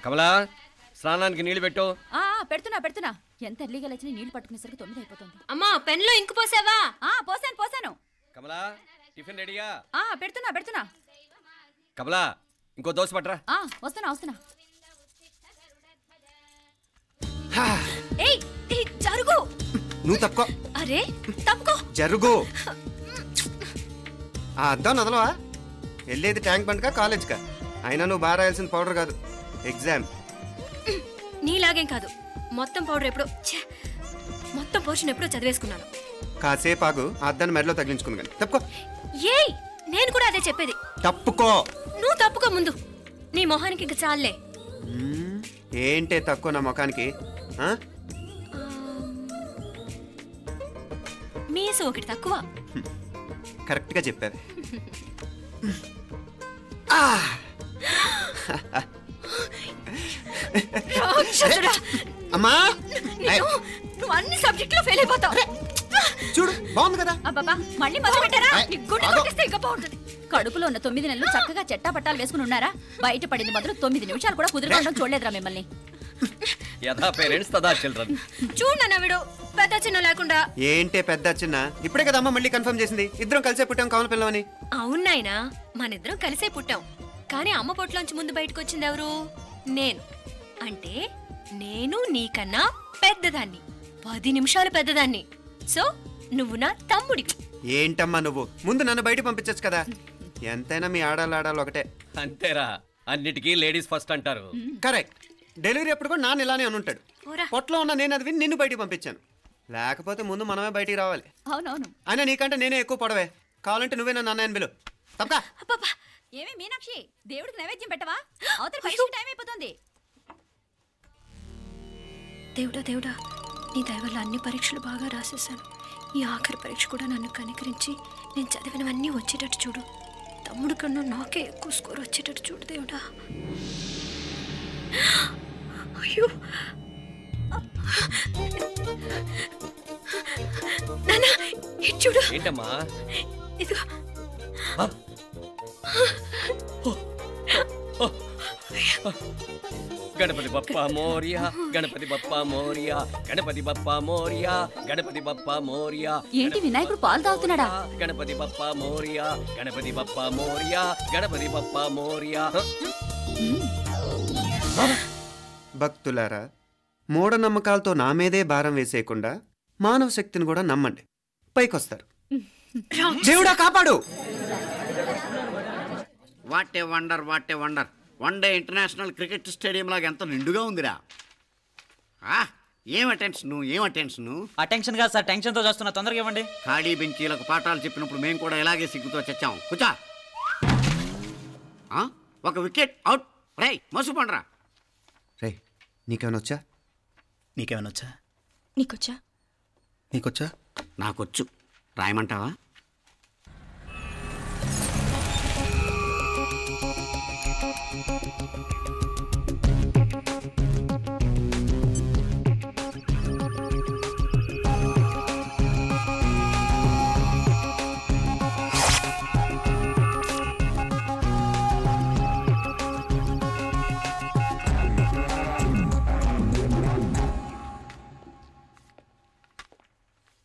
కమలా స్నానానికి నీళ్లు పెట్టు. పెడుతున్నా. ఎంత ఎర్లీగా లేచిన నీళ్లు పట్టుకునేసరికి 9 అయిపోతుంది. అమ్మా పెన్లో ఇంకు పోసావా? పోసాను. కమలా టిఫిన్ రెడీయా? పెడుతున్నా. కమలా ఇంకో దోశ పట్రా. వస్తున్నా. ఏయ్ జరుగు. నువ్వు తప్పుకో. అరే తప్పుకో. జరుగు. అద్దాం నదలవా? వెళ్ళేది ట్యాంక్ బండ్కా కాలేజ్కా? అయినా నువ్వు బాగా రాయాల్సిన పౌడర్ కాదు, ఎగ్జామ్. నీలాగేం కాదు, మొత్తం పౌడర్ ఎప్పుడో మొత్తం పోర్షన్ ఎప్పుడో చదివేసుకున్నాను. కాసేపు ఆగు, ఆ అద్దాన్ని మెడలో తగిలించుకుంది కానీ. తప్పుకో. ఏయ్ నేను కూడా అదే చెప్పేది. తప్పుకో. నువ్వు తప్పుకో ముందు. నీ మొహానికి ఇంక చాలే. ఏంటే తక్కువ నా ముఖానికి? మీసు ఒకటి తక్కువ. కరెక్ట్ గా చెప్పారు. అమ్మా నువ్వు అన్ని సబ్జెక్టులో ఫెయిల్ అయిపోతావు. చూడు బాగుంది కదా. అబ్బబ్బా మళ్ళీ మొదలు పెట్టారా? ఇంకా బాగుంటుంది. కడుపులో ఉన్న 9 నెలలు చక్కగా చెట్టా పట్టాలు వేసుకుని ఉన్నారా? బయట పడింది మొదలు 9 నిమిషాలు కూడా కుదురుకోవడం చూడలేదురా మిమ్మల్ని. యథా పేరెంట్స్ తదా చిల్డ్రన్. చూడన్నా వీడు పెద్ద చిన్న లేకుండా. ఏంటే పెద్ద చిన్న? ఇప్పుడే కదా అమ్మ మళ్ళీ కన్ఫర్మ్ చేసింది ఇద్దరం కలిసే పుట్టాం కమల పిల్లవని. అవునాయినా మనిద్దరం కలిసే పుట్టాం, కానీ అమ్మ పొట్లోంచి ముందు బయటకు వచ్చింది ఎవరు? నేను. అంటే నేను నీకన్నా పెద్దదాన్ని, 10 నిమిషాలు పెద్దదాన్ని. సో నువ్వు నా తమ్ముడి. ఏంటమ్మా నువ్వు? ముందు నన్ను బయట పంపించచ్చు కదా. ఎంతైనా మీ ఆడాలి ఒకటే. అంతేరా, అన్నిటికీ లేడీస్ ఫస్ట్ అంటారు. కరెక్ట్. డెలివరీ అప్పుడు కూడా నాన్న ఇలానే అనుంటాడు. పొట్లో ఉన్న నేను అది విని నిన్ను బయటికి పంపించాను. లేకపోతే ముందు మనమే బయటికి రావాలి. అవునవును. అయినా నీకంటే నేనే ఎక్కువ పొడవే. కావాలంటే నువ్వే నన్ను అన్నయ్యను పిలు. తప్పకా. ఏమి మీనాక్షి, దేవుడికి నైవేద్యం పెట్టవా? అవతల పరీక్ష టైం అయిపోతుంది. దేవుడా నీ దయ వల్ల అన్ని పరీక్షలు బాగా రాసేసాను. ఈ ఆఖరి పరీక్ష కూడా నన్ను కనికరించి నేను చదివినవన్నీ వచ్చేటట్టు చూడు. తమ్ముడు కన్నా నాకే ఎక్కువ స్కోర్ వచ్చేటట్టు చూడు దేవుడా. అయ్యో నాన్న చూడు. ఏంటమ్మా? ఇదిగో. గణపతి బప్పా మోరియా, గణపతి బప్పా మోరియా, గణపతి బప్పా మోరియా, గణపతి బప్పా మోరియా. ఏంటి వినాయకుడు పాలు తాగుతున్నాడా? గణపతి బప్పా మోరియా, గణపతి బప్పా మోరియా, గణపతి బప్పా మోరియా. భక్తులారా, మూఢనమ్మకాలతో నా మీదే భారం వేసేయకుండా మానవ శక్తిని కూడా నమ్మండి, పైకొస్తారు. దేవుడా కాపాడు. What a wonder, what a wonder. 1 day international cricket stadium లాగా ఎంత నిండుగా ఉందిరా. ఏం అటెన్షన్? అటెన్షన్ కాదు సార్, టెన్షన్తో చేస్తున్నా. తొందరగా ఇవ్వండి. ఖాళీ బెంచీలకు పాఠాలు చెప్పినప్పుడు మేము కూడా ఇలాగే సిగ్గుతో చచ్చాం. కూర్చో. ఒక వికెట్ అవుట్. రే మసు పండ్రా. రే నీకేమైనా వచ్చా? నీకేమైనా వచ్చా? నీకొచ్చా? నాకొచ్చు. రాయమంటావా?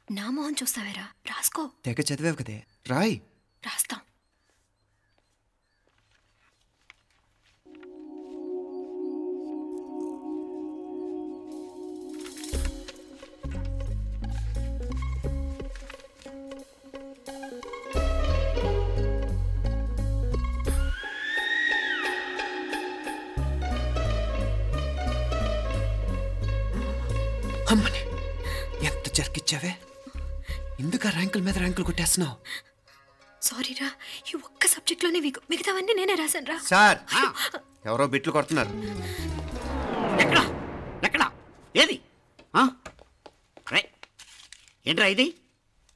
నా మోహన్ చూస్తావేరా? రాసుకో. తెగ చదివావు కదే, రాయ్. రాస్తాం. అమ్మని ఎంత జరికిచ్చావే. ఎందుకు ర్యాంకుల మీద ర్యాంకులు కొట్టేస్తున్నావు? సారీరా, ఈ ఒక్క సబ్జెక్ట్లోనే వీకు, మిగతావన్నీ నేనే రాశాను రా. సార్ ఎవరో బిట్లు కొడుతున్నారు. ఎక్కడ? ఏది? ఏంట్రా ఇది?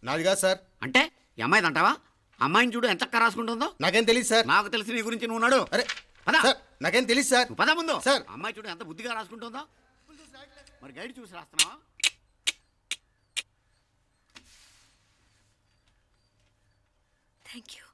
నాది కాదు సార్. అంటే ఈ అమ్మాయిది అంటావా? అమ్మాయిని చూడు ఎంత రాసుకుంటుందో. నాకేం తెలియదు సార్. నాకు తెలిసి నీ గురించి నువ్వు ఉన్నాడు. అరే సార్, నాకేం తెలియదు సార్. పద ముందు. సార్ అమ్మాయి చూడు ఎంత బుద్ధిగా రాసుకుంటుందో. మరి గైడ్ చూసి రాస్తున్నావా? Thank you.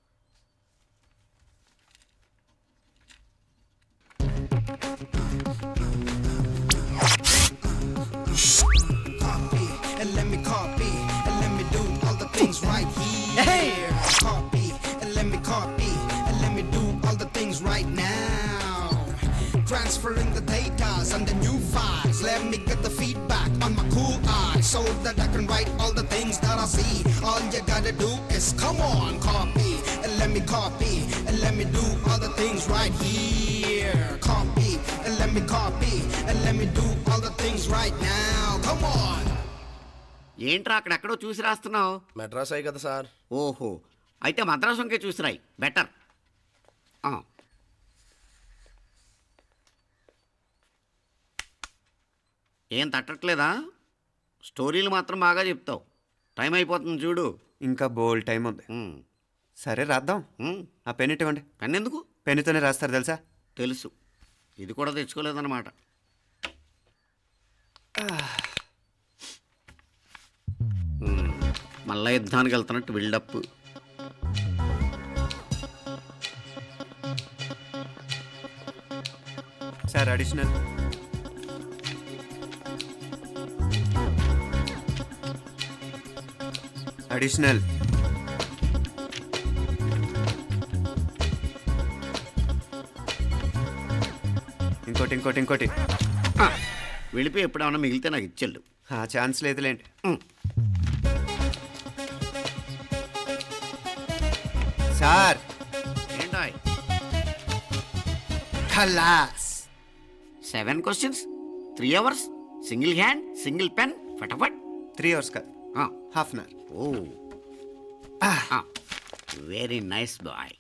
transferring the data and the new files. Let me get the feedback on my cool eyes so that I can write all the things that I see. All you gotta do is come on, copy, and let me copy, and let me do all the things right here. Copy, and let me copy, and let me do all the things right now. Come on. ఏంట్రా అక్కడెక్కడో చూసి రాస్తున్నావు? మెడ్రాస్ అయ్యి కదా sir. ఓహో, అయితే మద్రాసు వంకే చూసి రాయి, better. ఏం తట్టట్లేదా? స్టోరీలు మాత్రం బాగా చెప్తావు. టైం అయిపోతుంది చూడు. ఇంకా బోల్ టైం ఉంది. సరే రాద్దాం. ఆ పెన్ ఇవ్వండి. పెన్ ఎందుకు? పెన్నుతోనే రాస్తారు తెలుసా? తెలుసు. ఇది కూడా తెచ్చుకోలేదన్నమాట. మళ్ళా యుద్ధానికి వెళ్తున్నట్టు బిల్డప్. Sir additional. అడిషనల్. ఇంకోటి ఇంకోటి ఇంకోటి. వెళ్ళిపోయి ఎప్పుడేమన్నా మిగిలితే నాకు ఇచ్చెళ్ళు. ఛాన్స్ లేదులేండి. సార్ ఏంటాయ్? ఖలాస్. 7 questions, 3 hours, single hand, single pen, ఫటాఫట్. 3 hours కాదు, half an hour. Oh, very nice boy.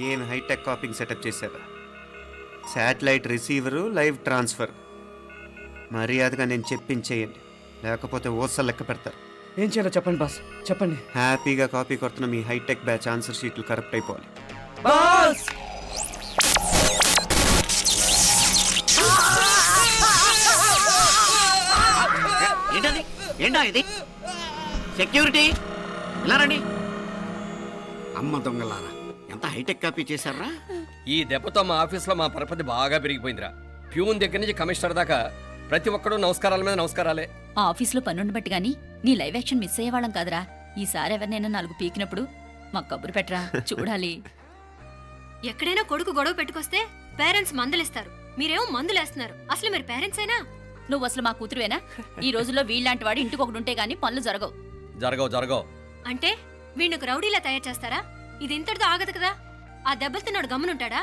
ఏం హైటెక్ కాపింగ్ సెటప్ చేశారా? Satellite receiver, live transfer. మర్యాదగా నేను చెప్పించేయండి, లేకపోతే ఓసలు లెక్క పెడతారు. ఏం చేయాలో చెప్పండి బాస్, చెప్పండి. హ్యాపీగా కాపీ కొడుతున్న మీ హైటెక్ బ్యాచ్ ఆన్సర్ షీట్లు కరెక్ట్ అయిపోవాలి. బాస్ ఏంటది? ఏంటా ఇది? సెక్యూరిటీ ఇలా రండి. అమ్మ దొంగలారా, ఎంత హైటెక్ కాపీ చేశారా? ఈ దెబ్బతో మా ఆఫీస్లో మా పరపతి బాగా పెరిగిపోయిందిరా. ప్యూన్ దగ్గర నుంచి కమిషనర్ దాకా ప్రతి ఒక్కడు నమస్కారాల మీద నమస్కారాలే. ఆ ఆఫీస్లో పనుండి బట్టి గానీ నీ లైవ్ యాక్షన్ మిస్ అయ్యేవాళ్ళం కాదురా. ఈసారి ఎవరినైనా 4 పీకినప్పుడు మాకు కబురు పెట్టరా, చూడాలి. ఎక్కడైనా కొడుకు గొడవ పెట్టుకొస్తే పేరెంట్స్ మందులేస్తారు, మీరేమో మందులేస్తున్నారు. అసలు మీరు పేరెంట్స్ అయినా? నువ్వు అసలు మా కూతురువేనా? ఈ రోజుల్లో వీళ్ళలాంటి వాడు ఇంటికి ఒకటి ఉంటే గానీ పనులు జరగవు. జరగవు అంటే వీణ్ణకు రౌడీలా తయారు చేస్తారా? ఇది ఇంతటితో ఆగదు కదా. ఆ దెబ్బలుతున్నాడు గమ్మునుంటాడా?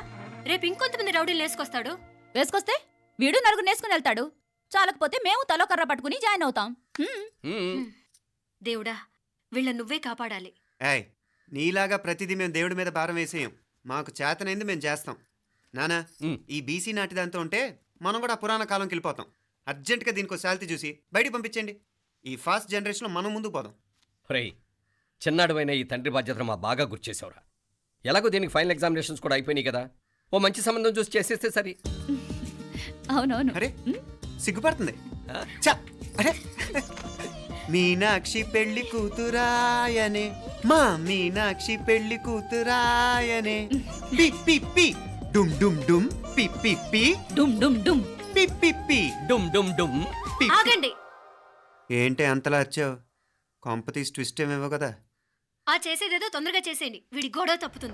రేపు ఇంకొంతమంది రౌడీలు వేసుకొస్తాడు. వేసుకొస్తే వీడు 4 నేసుకుని వెళ్తాడు. చాలకపోతే మేము తలో కర్ర పట్టుకుని జాయిన్ అవుతాం. దేవుడా, వీళ్ళ నువ్వే కాపాడాలి. ఏయ్, నీలాగా ప్రతిదీ మేము దేవుడి మీద భారం వేసేయం. మాకు చేతనైంది మేము చేస్తాం. నానా, ఈ బీసీ నాటి దాంతో ఉంటే మనం కూడా పురాణ కాలంకి వెళ్ళిపోతాం. అర్జెంటుగా దీనికి శాలిటీ చూసి బయటికి పంపించండి. ఈ ఫాస్ట్ జనరేషన్లో మనం ముందుకు పోదాం. రేయ్, చిన్నాడువైన ఈ తండ్రి బాధ్యతను మా బాగా గుర్చేసావురా. ఎలాగో దీనికి ఫైనల్ ఎగ్జామినేషన్స్ కూడా అయిపోయినాయి కదా, ఓ మంచి సంబంధం చూసి చేసేస్తే సరి. అవునవును. అరే సిగ్గుపడుతుంది. అరే, మీనాక్షి పెళ్లి కూతురాయనే, మా మీనాక్షి పెళ్లి కూతురాయనే. పి పి పి డుమ్ డుమ్ డుమ్, పి పి పి డుమ్ డుమ్ డుమ్, పి పి పి డుమ్ డుమ్ డుమ్. ఆగండి. ఏంటి అంతలా వచ్చావు? కాంపతీస్ ట్విస్ట్ ఏమేవో కదా. ఆ చేసేదేదో తొందరగా చేసేయండి, వీడి గొడవ తప్పుతుంది.